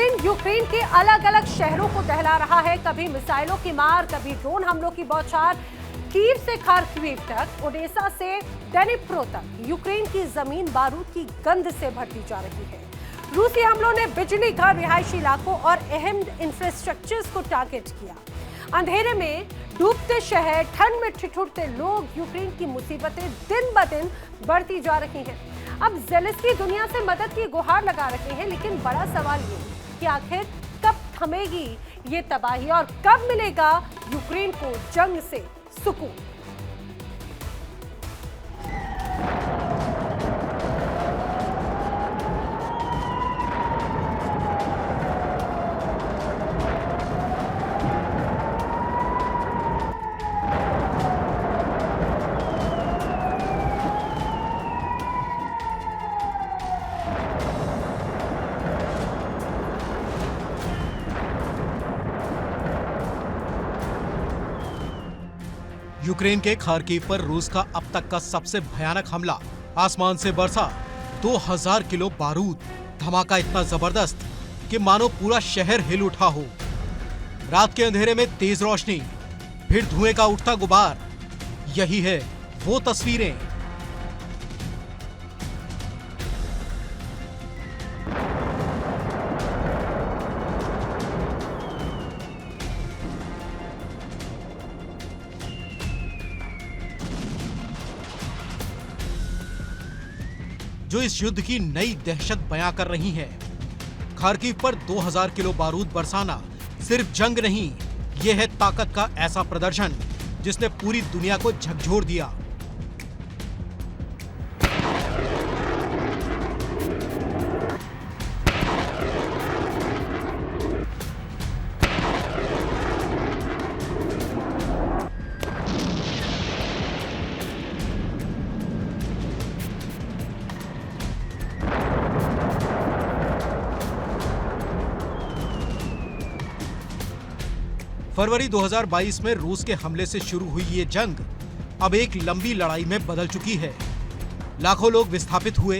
Putin Ukraine के अलग अलग शहरों को दहला रहा है। कभी मिसाइलों की मार, कभी ड्रोन हमलों की बौछार। कीव से खार्किव तक, ओडेसा से डेनिप्रो तक यूक्रेन की जमीन बारूद की गंध से भरती जा रही है। रूसी हमलों ने बिजली घर, रिहायशी इलाकों और अहम इंफ्रास्ट्रक्चर्स को टारगेट किया। अंधेरे में डूबते शहर, ठंड में ठिठुरते लोग, यूक्रेन की मुसीबतें दिन ब दिन बढ़ती जा रही हैं। अब ज़ेलेंस्की दुनिया से मदद की गुहार लगा रहे हैं, लेकिन बड़ा सवाल ये कि आखिर कब थमेगी ये तबाही और कब मिलेगा यूक्रेन को जंग से सुकून। यूक्रेन के खार्किव पर रूस का अब तक का सबसे भयानक हमला। आसमान से बरसा 2000 किलो बारूद। धमाका इतना जबरदस्त कि मानो पूरा शहर हिल उठा हो। रात के अंधेरे में तेज रोशनी, फिर धुएं का उठता गुबार। यही है वो तस्वीरें। जो इस युद्ध की नई दहशत बयां कर रही है। खार्किव पर 2000 किलो बारूद बरसाना सिर्फ जंग नहीं, ये है ताकत का ऐसा प्रदर्शन जिसने पूरी दुनिया को झकझोर दिया। फरवरी 2022 में रूस के हमले से शुरू हुई ये जंग अब एक लंबी लड़ाई में बदल चुकी है। लाखों लोग विस्थापित हुए,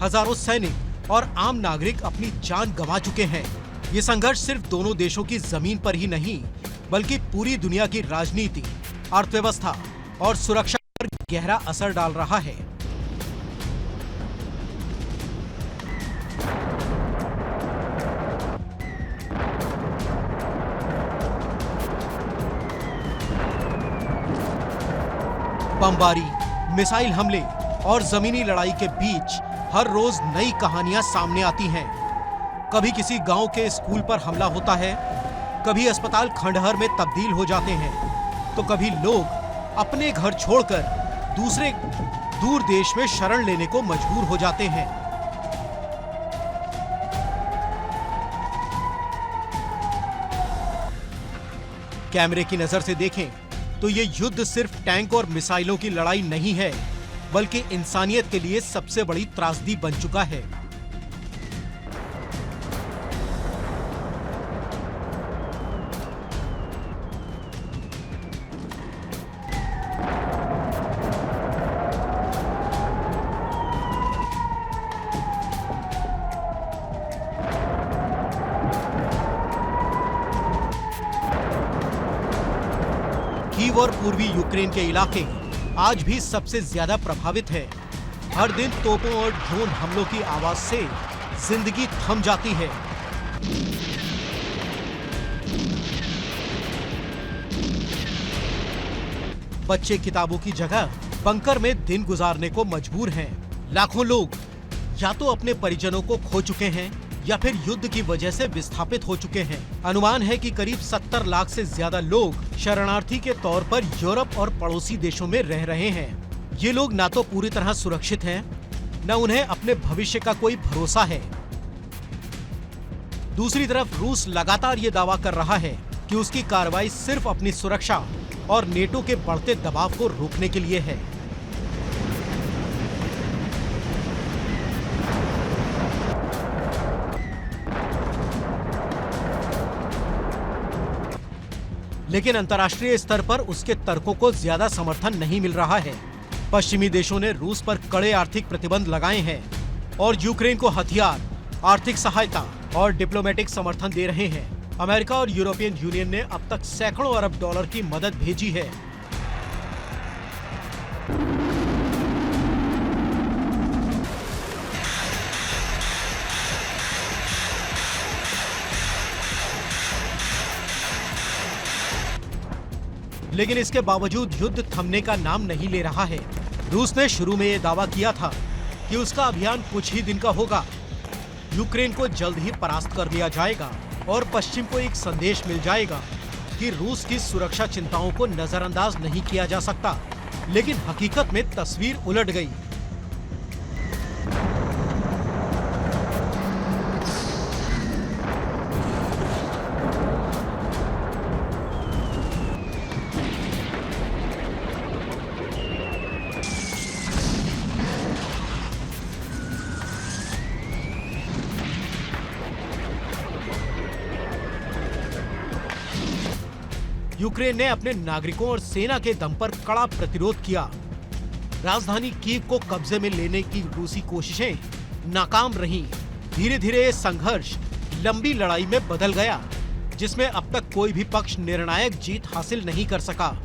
हजारों सैनिक और आम नागरिक अपनी जान गंवा चुके हैं। ये संघर्ष सिर्फ दोनों देशों की जमीन पर ही नहीं, बल्कि पूरी दुनिया की राजनीति, अर्थव्यवस्था और सुरक्षा पर गहरा असर डाल रहा है। बमबारी, मिसाइल हमले और जमीनी लड़ाई के बीच हर रोज नई कहानियां सामने आती हैं। कभी किसी गांव के स्कूल पर हमला होता है, कभी अस्पताल खंडहर में तब्दील हो जाते हैं, तो कभी लोग अपने घर छोड़कर दूसरे दूर देश में शरण लेने को मजबूर हो जाते हैं। कैमरे की नजर से देखें तो ये युद्ध सिर्फ टैंक और मिसाइलों की लड़ाई नहीं है, बल्कि इंसानियत के लिए सबसे बड़ी त्रासदी बन चुका है। कीव और पूर्वी यूक्रेन के इलाके आज भी सबसे ज्यादा प्रभावित है। हर दिन तोपों और ड्रोन हमलों की आवाज से जिंदगी थम जाती है। बच्चे किताबों की जगह बंकर में दिन गुजारने को मजबूर हैं। लाखों लोग या तो अपने परिजनों को खो चुके हैं या फिर युद्ध की वजह से विस्थापित हो चुके हैं। अनुमान है कि करीब 70 लाख से ज्यादा लोग शरणार्थी के तौर पर यूरोप और पड़ोसी देशों में रह रहे हैं। ये लोग ना तो पूरी तरह सुरक्षित हैं, न उन्हें अपने भविष्य का कोई भरोसा है। दूसरी तरफ रूस लगातार ये दावा कर रहा है कि उसकी कार्रवाई सिर्फ अपनी सुरक्षा और नेटो के बढ़ते दबाव को रोकने के लिए है। लेकिन अंतर्राष्ट्रीय स्तर पर उसके तर्कों को ज्यादा समर्थन नहीं मिल रहा है। पश्चिमी देशों ने रूस पर कड़े आर्थिक प्रतिबंध लगाए हैं और यूक्रेन को हथियार, आर्थिक सहायता और डिप्लोमेटिक समर्थन दे रहे हैं। अमेरिका और यूरोपियन यूनियन ने अब तक सैकड़ों अरब डॉलर की मदद भेजी है। लेकिन इसके बावजूद युद्ध थमने का नाम नहीं ले रहा है। रूस ने शुरू में यह दावा किया था कि उसका अभियान कुछ ही दिन का होगा, यूक्रेन को जल्द ही परास्त कर लिया जाएगा और पश्चिम को एक संदेश मिल जाएगा कि रूस की सुरक्षा चिंताओं को नजरअंदाज नहीं किया जा सकता। लेकिन हकीकत में तस्वीर उलट गई। यूक्रेन ने अपने नागरिकों और सेना के दम पर कड़ा प्रतिरोध किया। राजधानी कीव को कब्जे में लेने की रूसी कोशिशें नाकाम रहीं। धीरे धीरे ये संघर्ष लंबी लड़ाई में बदल गया, जिसमें अब तक कोई भी पक्ष निर्णायक जीत हासिल नहीं कर सका।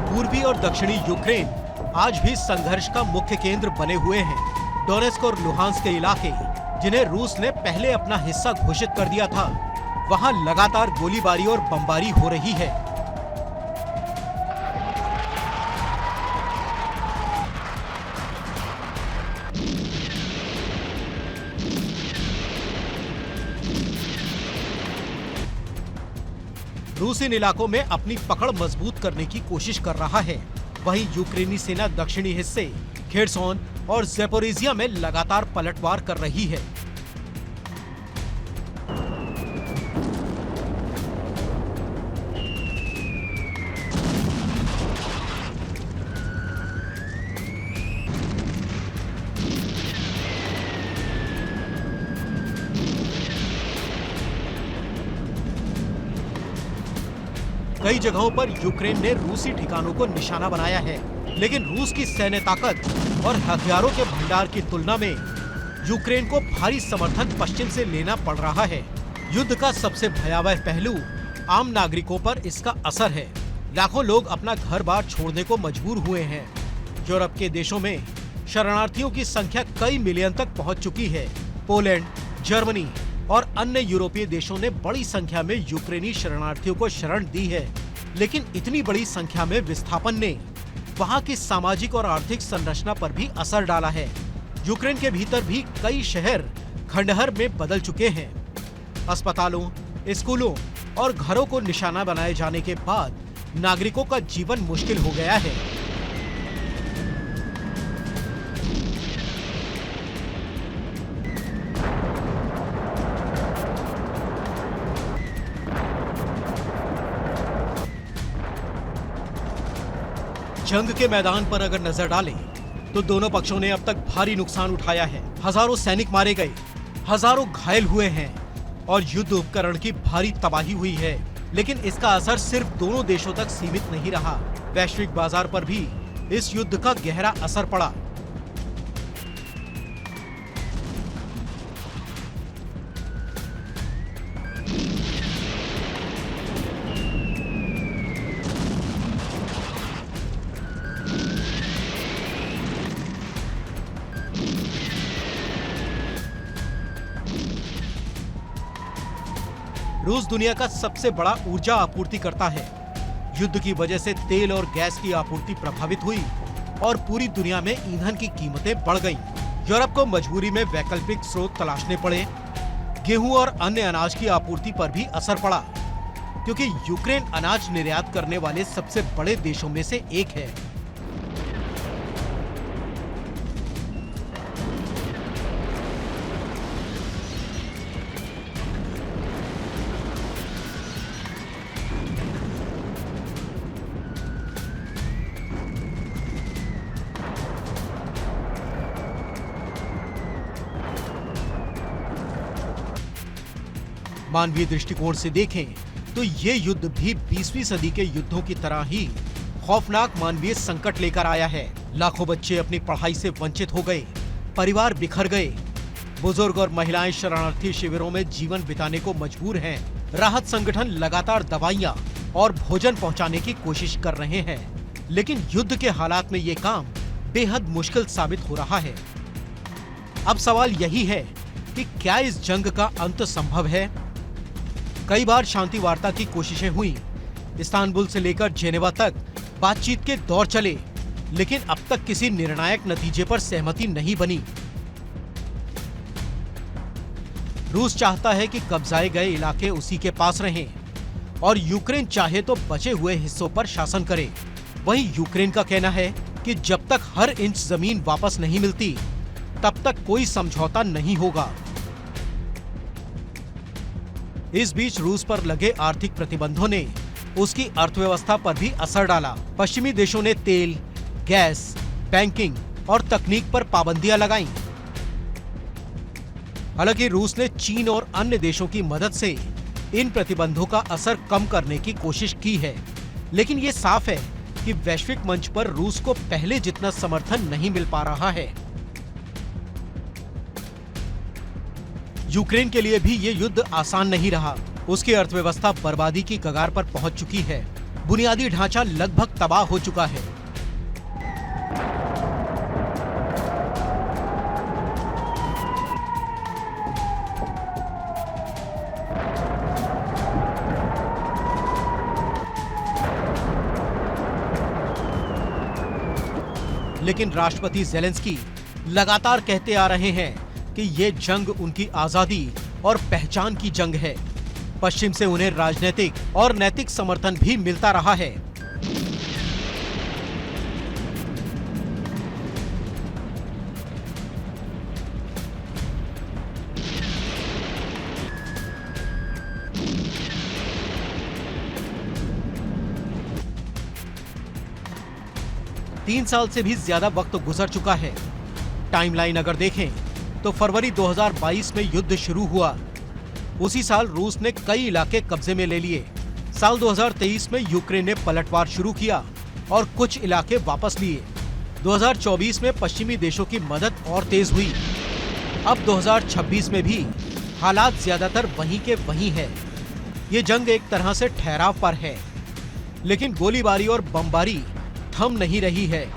पूर्वी और दक्षिणी यूक्रेन आज भी संघर्ष का मुख्य केंद्र बने हुए हैं। डोनेस्क और लुहांस्क के इलाके, जिन्हें रूस ने पहले अपना हिस्सा घोषित कर दिया था, वहां लगातार गोलीबारी और बमबारी हो रही है। रूस इन इलाकों में अपनी पकड़ मजबूत करने की कोशिश कर रहा है। वहीं यूक्रेनी सेना दक्षिणी हिस्से खेरसोन और ज़ैपोरिज़िया में लगातार पलटवार कर रही है। कई जगहों पर यूक्रेन ने रूसी ठिकानों को निशाना बनाया है, लेकिन रूस की सैन्य ताकत और हथियारों के भंडार की तुलना में यूक्रेन को भारी समर्थन पश्चिम से लेना पड़ रहा है। युद्ध का सबसे भयावह पहलू आम नागरिकों पर इसका असर है। लाखों लोग अपना घर बार छोड़ने को मजबूर हुए हैं। यूरोप के देशों में शरणार्थियों की संख्या कई मिलियन तक पहुंच चुकी है। पोलैंड, जर्मनी और अन्य यूरोपीय देशों ने बड़ी संख्या में यूक्रेनी शरणार्थियों को शरण दी है, लेकिन इतनी बड़ी संख्या में विस्थापन ने वहां की सामाजिक और आर्थिक संरचना पर भी असर डाला है। यूक्रेन के भीतर भी कई शहर खंडहर में बदल चुके हैं। अस्पतालों, स्कूलों और घरों को निशाना बनाए जाने के बाद नागरिकों का जीवन मुश्किल हो गया है। जंग के मैदान पर अगर नजर डालें तो दोनों पक्षों ने अब तक भारी नुकसान उठाया है। हजारों सैनिक मारे गए, हजारों घायल हुए हैं और युद्ध उपकरण की भारी तबाही हुई है। लेकिन इसका असर सिर्फ दोनों देशों तक सीमित नहीं रहा। वैश्विक बाजार पर भी इस युद्ध का गहरा असर पड़ा। रूस दुनिया का सबसे बड़ा ऊर्जा आपूर्तिकर्ता है। युद्ध की वजह से तेल और गैस की आपूर्ति प्रभावित हुई और पूरी दुनिया में ईंधन की कीमतें बढ़ गईं। यूरोप को मजबूरी में वैकल्पिक स्रोत तलाशने पड़े। गेहूं और अन्य अनाज की आपूर्ति पर भी असर पड़ा, क्योंकि यूक्रेन अनाज निर्यात करने वाले सबसे बड़े देशों में से एक है। मानवीय दृष्टिकोण से देखें तो ये युद्ध भी 20वीं सदी के युद्धों की तरह ही खौफनाक मानवीय संकट लेकर आया है। लाखों बच्चे अपनी पढ़ाई से वंचित हो गए, परिवार बिखर गए, बुजुर्ग और महिलाएं शरणार्थी शिविरों में जीवन बिताने को मजबूर हैं। राहत संगठन लगातार दवाइयां और भोजन पहुंचाने की कोशिश कर रहे हैं, लेकिन युद्ध के हालात में ये काम बेहद मुश्किल साबित हो रहा है। अब सवाल यही है कि क्या इस जंग का अंत संभव है? कई बार शांति वार्ता की कोशिशें हुई, इस्तांबुल से लेकर जेनेवा तक बातचीत के दौर चले, लेकिन अब तक किसी निर्णायक नतीजे पर सहमति नहीं बनी। रूस चाहता है कि कब्जाए गए इलाके उसी के पास रहें और यूक्रेन चाहे तो बचे हुए हिस्सों पर शासन करे। वहीं यूक्रेन का कहना है कि जब तक हर इंच जमीन वापस नहीं मिलती, तब तक कोई समझौता नहीं होगा। इस बीच रूस पर लगे आर्थिक प्रतिबंधों ने उसकी अर्थव्यवस्था पर भी असर डाला। पश्चिमी देशों ने तेल, गैस, बैंकिंग और तकनीक पर पाबंदियां लगाईं। हालांकि रूस ने चीन और अन्य देशों की मदद से इन प्रतिबंधों का असर कम करने की कोशिश की है, लेकिन ये साफ है कि वैश्विक मंच पर रूस को पहले जितना समर्थन नहीं मिल पा रहा है। यूक्रेन के लिए भी ये युद्ध आसान नहीं रहा। उसकी अर्थव्यवस्था बर्बादी की कगार पर पहुंच चुकी है। बुनियादी ढांचा लगभग तबाह हो चुका है। लेकिन राष्ट्रपति ज़ेलेंस्की लगातार कहते आ रहे हैं कि ये जंग उनकी आजादी और पहचान की जंग है। पश्चिम से उन्हें राजनीतिक और नैतिक समर्थन भी मिलता रहा है। तीन साल से भी ज्यादा वक्त गुजर चुका है। टाइमलाइन अगर देखें तो फरवरी 2022 में युद्ध शुरू हुआ। उसी साल रूस ने कई इलाके कब्जे में ले लिए। साल 2023 में यूक्रेन ने पलटवार शुरू किया और कुछ इलाके वापस लिए। 2024 में पश्चिमी देशों की मदद और तेज हुई। अब 2026 में भी हालात ज्यादातर वहीं के वहीं है। ये जंग एक तरह से ठहराव पर है, लेकिन गोलीबारी और बमबारी थम नहीं रही है।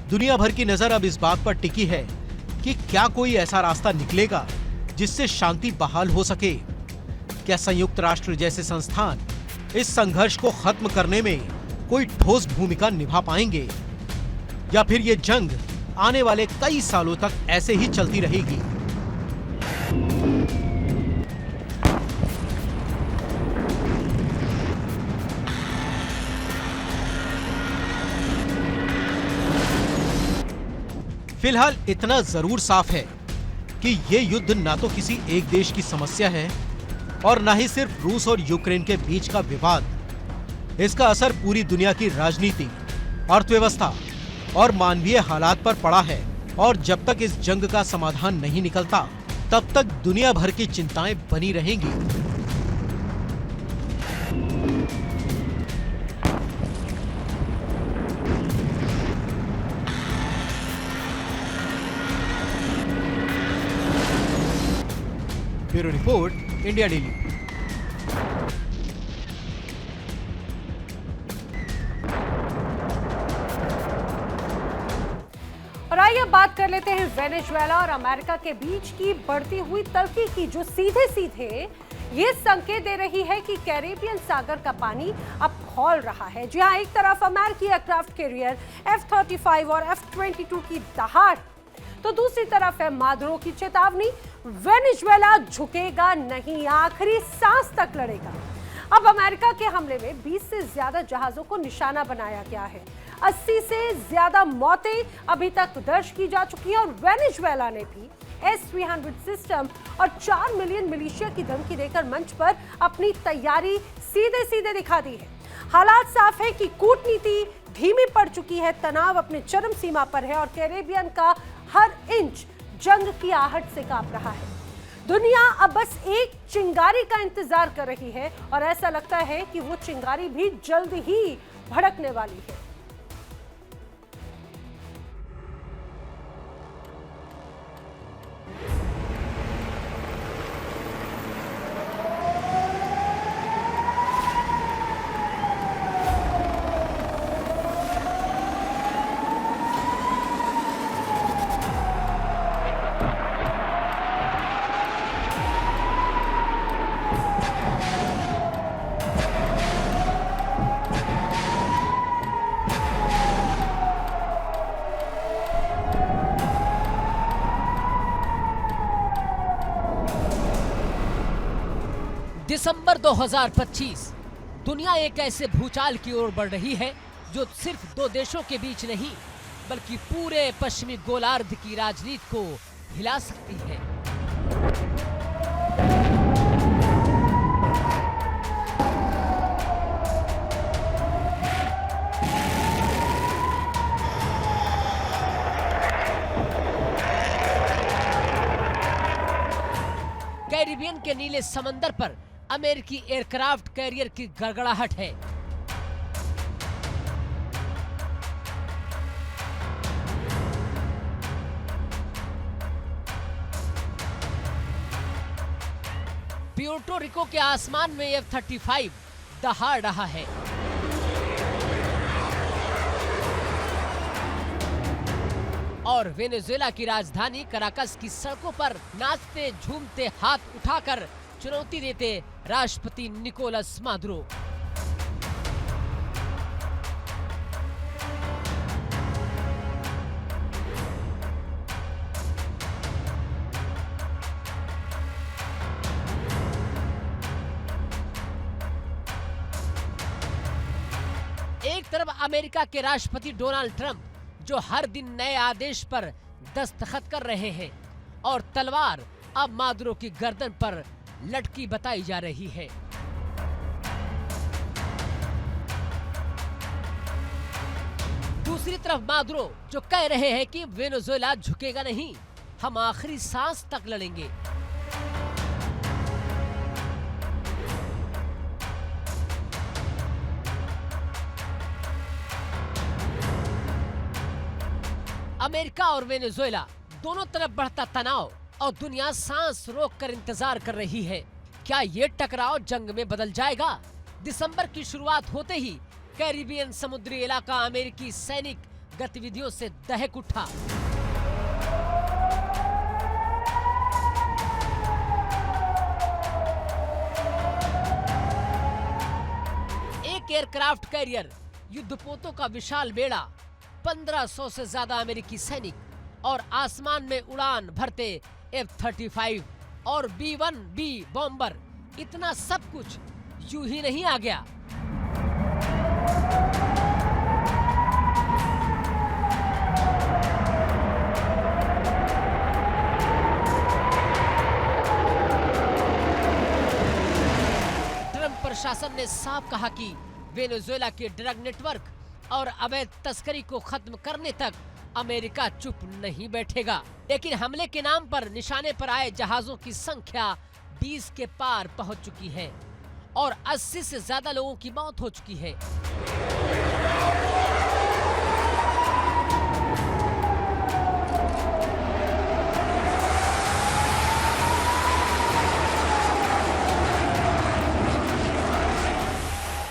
दुनिया भर की नजर अब इस बात पर टिकी है कि क्या कोई ऐसा रास्ता निकलेगा जिससे शांति बहाल हो सके। क्या संयुक्त राष्ट्र जैसे संस्थान इस संघर्ष को खत्म करने में कोई ठोस भूमिका निभा पाएंगे, या फिर ये जंग आने वाले कई सालों तक ऐसे ही चलती रहेगी। फिलहाल इतना जरूर साफ है कि ये युद्ध ना तो किसी एक देश की समस्या है और ना ही सिर्फ रूस और यूक्रेन के बीच का विवाद। इसका असर पूरी दुनिया की राजनीति, अर्थव्यवस्था और मानवीय हालात पर पड़ा है। और जब तक इस जंग का समाधान नहीं निकलता, तब तक दुनिया भर की चिंताएं बनी रहेंगी। Bureau report, India daily. और आइए बात कर लेते हैं वेनेजुएला और अमेरिका के बीच की बढ़ती हुई तल्खी की, जो सीधे सीधे ये संकेत दे रही है कि कैरेबियन सागर का पानी अब खौल रहा है। जी हां, एक तरफ अमेरिकी एयरक्राफ्ट कैरियर F-35 और F-22 की दहाड़, तो दूसरी तरफ है मादुरो की चेतावनी, वेनेजुएला झुकेगा नहीं, आखिरी सांस तक लड़ेगा। अब अमेरिका के हमले में 20 से ज्यादा जहाजों को निशाना बनाया गया है। 80 से ज्यादा मौतें अभी तक दर्ज की जा चुकी हैं और वेनेजुएला ने भी S-300 सिस्टम और 4 मिलियन मिलिशिया की धमकी देकर मंच पर अपनी तैयारी सीधे सीधे दिखा दी है। हालात साफ है कि कूटनीति धीमी पड़ चुकी है, तनाव अपने चरम सीमा पर है और कैरेबियन का हर इंच जंग की आहट से कांप रहा है। दुनिया अब बस एक चिंगारी का इंतजार कर रही है और ऐसा लगता है कि वो चिंगारी भी जल्द ही भड़कने वाली है। दिसंबर 2025 दुनिया एक ऐसे भूचाल की ओर बढ़ रही है जो सिर्फ दो देशों के बीच नहीं बल्कि पूरे पश्चिमी गोलार्ध की राजनीति को हिला सकती है। कैरिबियन के नीले समंदर पर अमेरिकी एयरक्राफ्ट कैरियर की गड़गड़ाहट है। प्यूर्टो रिको के आसमान में F-35 दहाड़ रहा है। और वेनेजुएला की राजधानी कराकस की सड़कों पर नाचते झूमते हाथ उठाकर चुनौती देते राष्ट्रपति निकोलस मादुरो। एक तरफ अमेरिका के राष्ट्रपति डोनाल्ड ट्रंप जो हर दिन नए आदेश पर दस्तखत कर रहे हैं और तलवार अब मादुरो की गर्दन पर लटकी बताई जा रही है। दूसरी तरफ मादुरो जो कह रहे हैं कि वेनेजुएला झुकेगा नहीं, हम आखिरी सांस तक लड़ेंगे। अमेरिका और वेनेजुएला दोनों तरफ बढ़ता तनाव और दुनिया सांस रोककर इंतजार कर रही है। क्या ये टकराव जंग में बदल जाएगा? दिसंबर की शुरुआत होते ही कैरिबियन समुद्री इलाका अमेरिकी सैनिक गतिविधियों से दहक उठा। एक एयरक्राफ्ट कैरियर, युद्धपोतों का विशाल बेड़ा, 1500 से ज्यादा अमेरिकी सैनिक और आसमान में उड़ान भरते F-35 और B-1B बॉम्बर, इतना सब कुछ यूं ही नहीं आ गया। ट्रंप प्रशासन ने साफ कहा कि वेनेजुएला के ड्रग नेटवर्क और अवैध तस्करी को खत्म करने तक अमेरिका चुप नहीं बैठेगा। लेकिन हमले के नाम पर निशाने पर आए जहाजों की संख्या 20 के पार पहुंच चुकी है और 80 से ज्यादा लोगों की मौत हो चुकी है।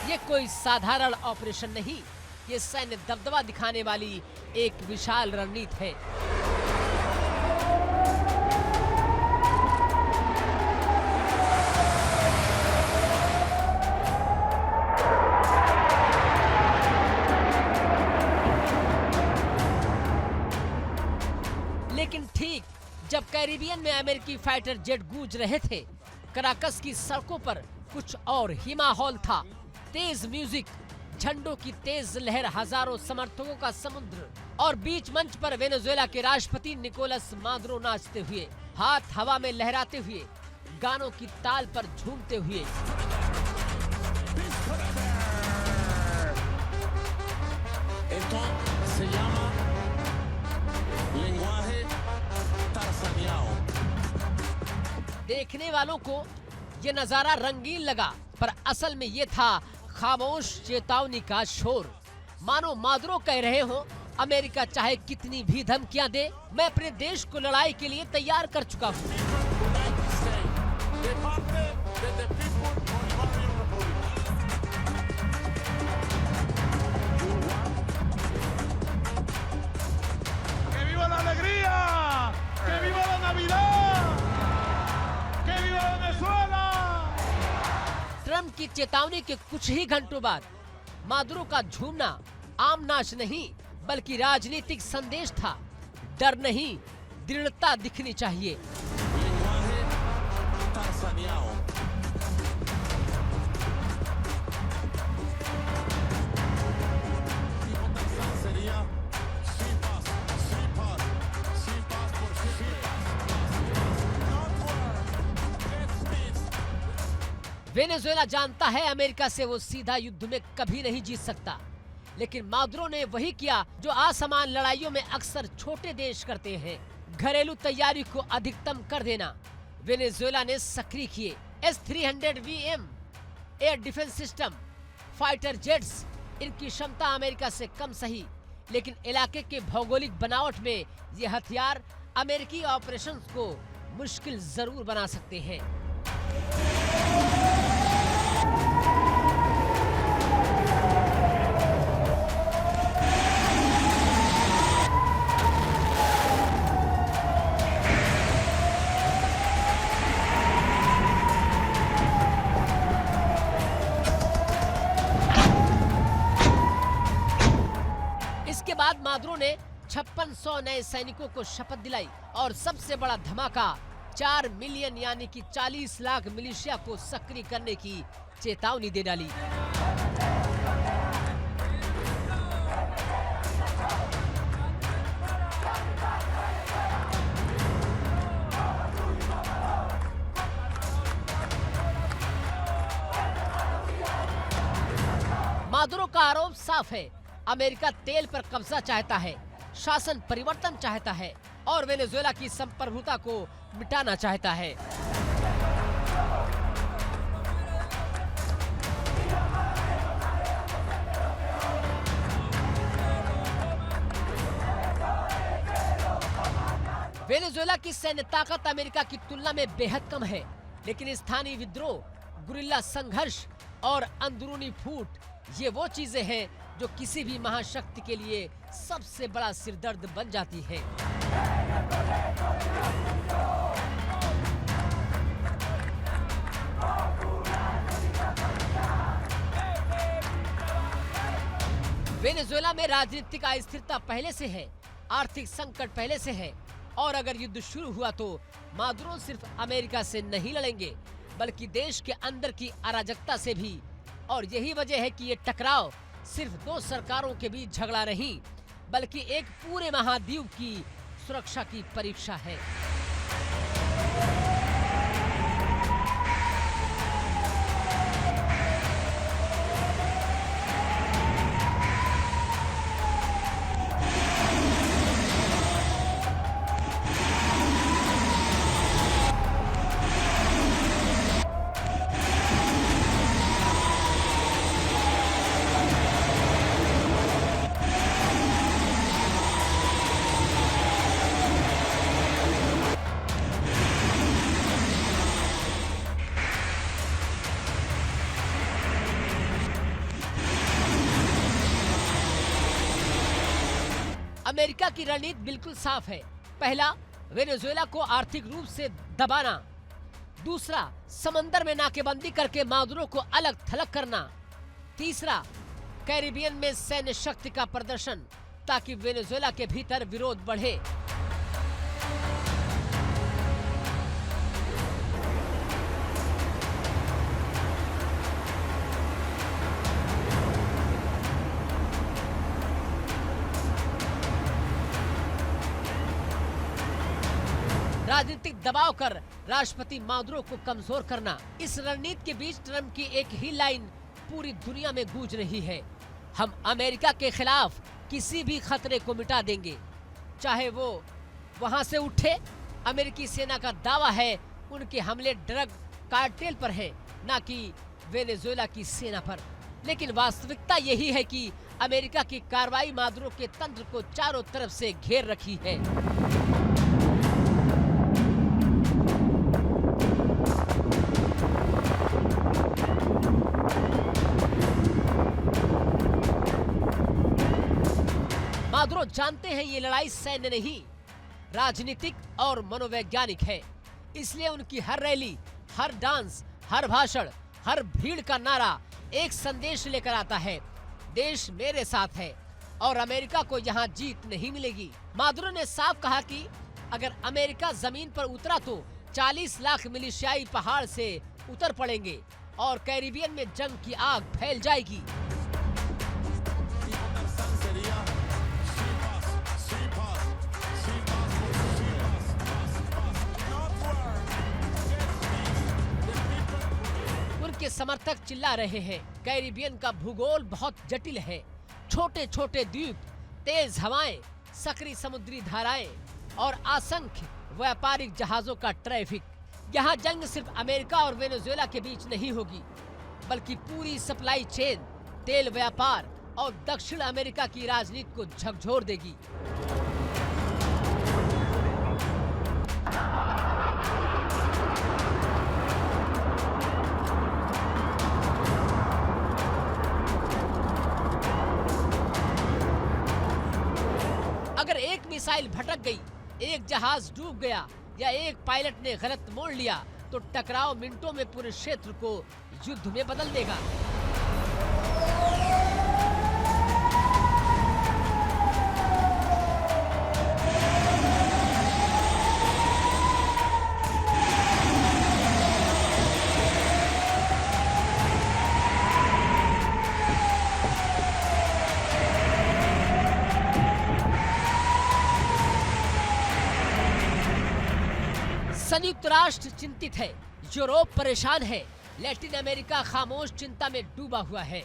ये कोई साधारण ऑपरेशन नहीं, ये सैन्य दबदबा दिखाने वाली एक विशाल रणनीति है। लेकिन ठीक जब कैरिबियन में अमेरिकी फाइटर जेट गूंज रहे थे, कराकस की सड़कों पर कुछ और ही माहौल था। तेज म्यूजिक, झंडों की तेज लहर, हजारों समर्थकों का समुद्र और बीच मंच पर वेनेजुएला के राष्ट्रपति निकोलस मादुरो नाचते हुए, हाथ हवा में लहराते हुए, गानों की ताल पर झूमते हुए। Esto se llama lenguaje tarzaniano. देखने वालों को ये नजारा रंगीन लगा, पर असल में ये था खामोश चेतावनी का शोर। मानो मादुरो कह रहे हो, अमेरिका चाहे कितनी भी धमकियां दे, मैं अपने देश को लड़ाई के लिए तैयार कर चुका हूँ। De parte de the people Bolivarian Republic. ¡Que viva la alegría! ¡Que viva la Navidad! ¡Que viva Venezuela! Trump की चेतावनी के कुछ ही घंटों बाद मादुरो का झूमना आम नाच नहीं बल्कि राजनीतिक संदेश था। डर नहीं, दृढ़ता दिखनी चाहिए। Lenguaje tarzaniano. Tipo Tarzán sería sin paz, sin paz, sin paz por siempre. Not war, it's peace. Venezuela जानता है अमेरिका से वो सीधा युद्ध में कभी नहीं जीत सकता, लेकिन मादुरो ने वही किया जो असमान लड़ाइयों में अक्सर छोटे देश करते हैं, घरेलू तैयारी को अधिकतम कर देना। वेनेजुएला ने सक्रिय किए S-300VM air defence system, fighter jets. इनकी क्षमता अमेरिका से कम सही, लेकिन इलाके के भौगोलिक बनावट में ये हथियार अमेरिकी ऑपरेशंस को मुश्किल जरूर बना सकते हैं। इसके बाद मादुरो ने 5600 नए सैनिकों को शपथ दिलाई और सबसे बड़ा धमाका 4 मिलियन यानी कि 40 लाख मिलिशिया को सक्रिय करने की चेतावनी दे डाली। मादुरो का आरोप साफ है, अमेरिका तेल पर कब्जा चाहता है, शासन परिवर्तन चाहता है और वेनेजुएला की संप्रभुता को मिटाना चाहता है। वेनेजुएला की सैन्य ताकत अमेरिका की तुलना में बेहद कम है, लेकिन स्थानीय विद्रोह, गुरिल्ला संघर्ष और अंदरूनी फूट ये वो चीजें हैं जो किसी भी महाशक्ति के लिए सबसे बड़ा सिरदर्द बन जाती है। वेनेजुएला में राजनीतिक अस्थिरता पहले से है, आर्थिक संकट पहले से है और अगर युद्ध शुरू हुआ तो मादुरो सिर्फ अमेरिका से नहीं लड़ेंगे बल्कि देश के अंदर की अराजकता से भी। और यही वजह है कि ये टकराव सिर्फ दो सरकारों के बीच झगड़ा नहीं बल्कि एक पूरे महाद्वीप की सुरक्षा की परीक्षा है। अमेरिका की रणनीति बिल्कुल साफ है। पहला, वेनेजुएला को आर्थिक रूप से दबाना। दूसरा, समंदर में नाकेबंदी करके मादुरो को अलग थलग करना। तीसरा, कैरिबियन में सैन्य शक्ति का प्रदर्शन ताकि वेनेजुएला के भीतर विरोध बढ़े। राजनीतिक दबाव कर राष्ट्रपति मादुरो को कमजोर करना। इस रणनीति के बीच ट्रंप की एक ही लाइन पूरी दुनिया में गूंज रही है, हम अमेरिका के खिलाफ किसी भी खतरे को मिटा देंगे, चाहे वो वहां से उठे। अमेरिकी सेना का दावा है उनके हमले ड्रग कार्टेल पर है, ना कि वेनेजुएला की सेना पर। लेकिन वास्तविकता यही है कि अमेरिका की कार्रवाई मादुरो के तंत्र को चारों तरफ से घेर रखी है। मादुरो जानते हैं ये लड़ाई सैन्य नहीं, राजनीतिक और मनोवैज्ञानिक है। इसलिए उनकी हर रैली, हर डांस, हर भाषण, हर भीड़ का नारा एक संदेश लेकर आता है, देश मेरे साथ है और अमेरिका को यहाँ जीत नहीं मिलेगी। मादुरो ने साफ कहा कि अगर अमेरिका जमीन पर उतरा तो 40 लाख मिलिशियाई पहाड़ से उतर पड़ेंगे और कैरिबियन में जंग की आग फैल जाएगी। उनके समर्थक चिल्ला रहे हैं, कैरिबियन का भूगोल बहुत जटिल है, छोटे छोटे द्वीप, तेज हवाएं, सक्रिय समुद्री धाराएं और असंख्य व्यापारिक जहाजों का ट्रैफिक। यहाँ जंग सिर्फ अमेरिका और वेनेजुएला के बीच नहीं होगी, बल्कि पूरी सप्लाई चेन, तेल व्यापार और दक्षिण अमेरिका की राजनीति को झकझोर देगी। अगर एक मिसाइल भटक गई, एक जहाज डूब गया या एक पायलट ने गलत मोड़ लिया तो टकराव मिनटों में पूरे क्षेत्र को युद्ध में बदल देगा। संयुक्त राष्ट्र चिंतित है, यूरोप परेशान है, लैटिन अमेरिका खामोश चिंता में डूबा हुआ है।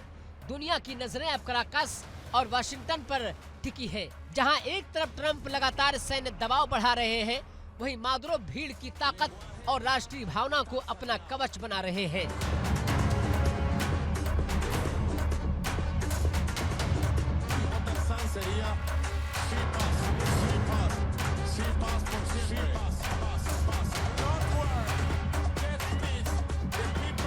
दुनिया की नजरें अब कराकस और वाशिंगटन पर टिकी है। जहां एक तरफ ट्रंप लगातार सैन्य दबाव बढ़ा रहे हैं, वहीं मादुरो भीड़ की ताकत और राष्ट्रीय भावना को अपना कवच बना रहे हैं।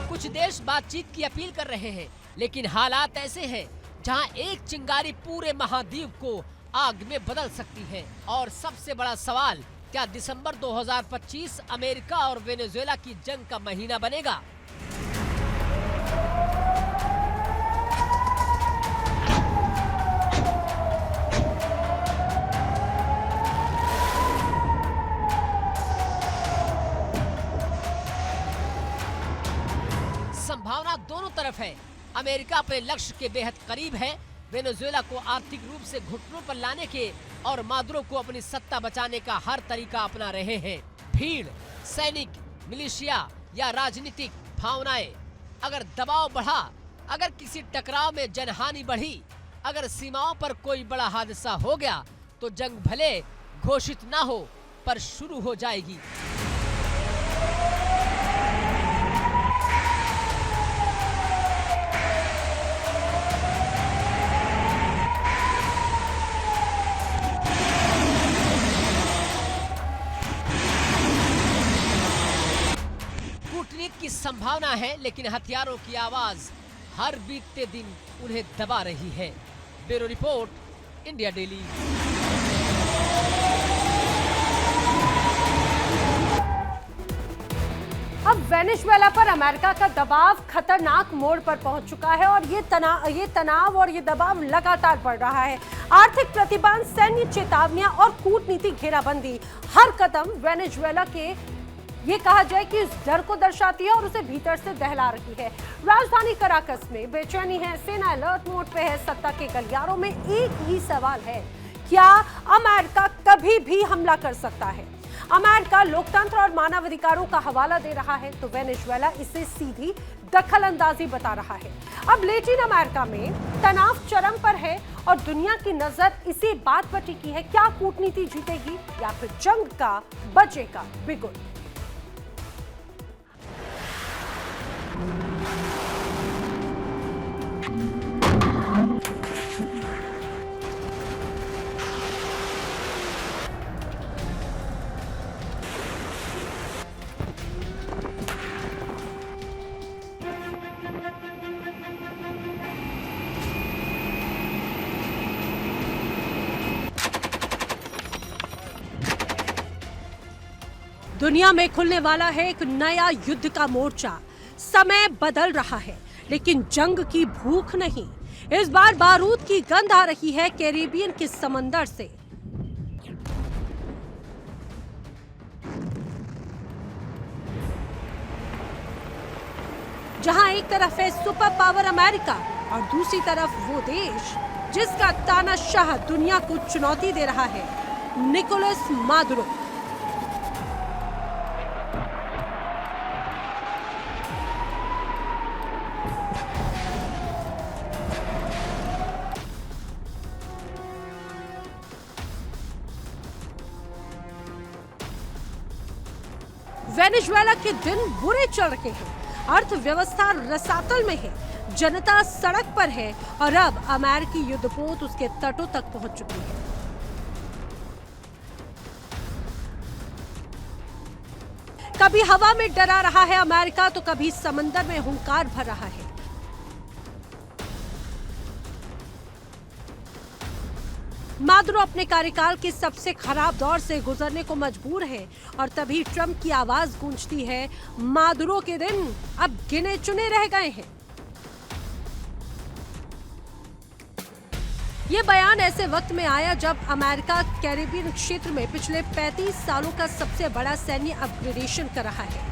कुछ देश बातचीत की अपील कर रहे हैं, लेकिन हालात ऐसे हैं जहां एक चिंगारी पूरे महाद्वीप को आग में बदल सकती है। और सबसे बड़ा सवाल, क्या दिसंबर 2025 अमेरिका और वेनेजुएला की जंग का महीना बनेगा? संभावना दोनों तरफ है। अमेरिका अपने लक्ष्य के बेहद करीब है, वेनेजुएला को आर्थिक रूप से घुटनों पर लाने के और मादुरो को अपनी सत्ता बचाने का हर तरीका अपना रहे हैं। भीड़, सैनिक, मिलिशिया या राजनीतिक भावनाएं, अगर दबाव बढ़ा, अगर किसी टकराव में जनहानि बढ़ी, अगर सीमाओं पर कोई बड़ा हादसा हो गया, तो जंग भले घोषित ना हो पर शुरू हो जाएगी। की संभावना है, लेकिन हथियारों की आवाज हर बीतते दिन उन्हें दबा रही है। Bureau report, India daily. अब वेनेजुएला पर अमेरिका का दबाव खतरनाक मोड़ पर पहुंच चुका है और ये तनाव और ये दबाव लगातार बढ़ रहा है। आर्थिक प्रतिबंध, सैन्य चेतावनियां और कूटनीतिक घेराबंदी, हर कदम वेनेजुएला के ये कहा जाए कि इस डर को दर्शाती है और उसे भीतर से दहला रही है। राजधानी कराकस में बेचैनी है, सेना अलर्ट मोड पे है। सत्ता के गलियारों में एक ही सवाल है, क्या अमेरिका कभी भी हमला कर सकता है? अमेरिका लोकतंत्र और मानवाधिकारों का हवाला दे रहा है तो वेनेजुएला इसे सीधी दखल अंदाजी बता रहा है। अब लैटिन अमेरिका में तनाव चरम पर है और दुनिया की नजर इसी बात पर टिकी है, क्या कूटनीति जीतेगी या फिर जंग का बजेगा बिगुल। दुनिया में खुलने वाला है एक नया युद्ध का मोर्चा। समय बदल रहा है लेकिन जंग की भूख नहीं। इस बार बारूद की गंध आ रही है कैरिबियन के समंदर से। जहां एक तरफ है सुपर पावर अमेरिका और दूसरी तरफ वो देश जिसका तानाशाह दुनिया को चुनौती दे रहा है, निकोलस मादुरो। वेनेजुएला के दिन बुरे चल रहे हैं, अर्थव्यवस्था रसातल में है, जनता सड़क पर है और अब अमेरिकी युद्धपोत उसके तटों तक पहुंच चुकी है। कभी हवा में डरा रहा है अमेरिका तो कभी समंदर में हुंकार भर रहा है। मादुरो अपने कार्यकाल के सबसे खराब दौर से गुजरने को मजबूर है और तभी ट्रंप की आवाज गूंजती है, मादुरो के दिन अब गिने चुने रह गए हैं। ये बयान ऐसे वक्त में आया जब अमेरिका कैरिबियन क्षेत्र में पिछले 35 सालों का सबसे बड़ा सैन्य अपग्रेडेशन कर रहा है।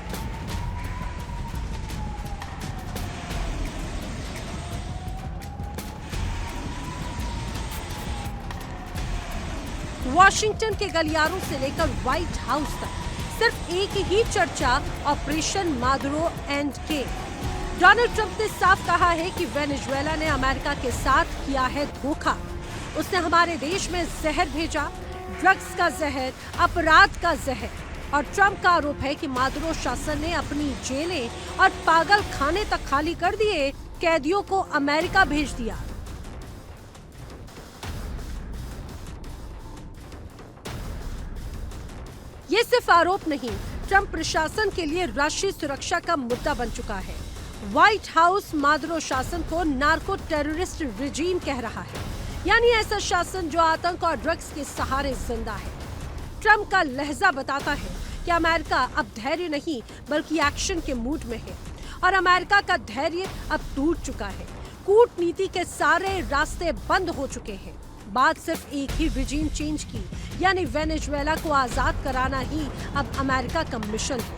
वॉशिंगटन के गलियारों से लेकर व्हाइट हाउस तक सिर्फ एक ही चर्चा, ऑपरेशन मादुरो एंड के। डोनाल्ड ट्रंप ने साफ कहा है कि वेनेजुएला ने अमेरिका के साथ किया है धोखा। उसने हमारे देश में जहर भेजा, ड्रग्स का जहर, अपराध का जहर। और ट्रंप का आरोप है कि मादुरो शासन ने अपनी जेलें और पागल खाने तक खाली कर दिए, कैदियों को अमेरिका भेज दिया। ये सिर्फ आरोप नहीं, ट्रंप प्रशासन के लिए राष्ट्रीय सुरक्षा का मुद्दा बन चुका है। व्हाइट हाउस मादुरो शासन को नार्को टेररिस्ट रिजीम कह रहा है, यानी ऐसा शासन जो आतंक और ड्रग्स के सहारे जिंदा है। ट्रंप का लहजा बताता है कि अमेरिका अब धैर्य नहीं बल्कि एक्शन के मूड में है और अमेरिका का धैर्य अब टूट चुका है। कूटनीति के सारे रास्ते बंद हो चुके हैं। बात सिर्फ एक ही रिजीम चेंज की, यानी वेनेजुएला को आजाद कराना ही अब अमेरिका का मिशन है।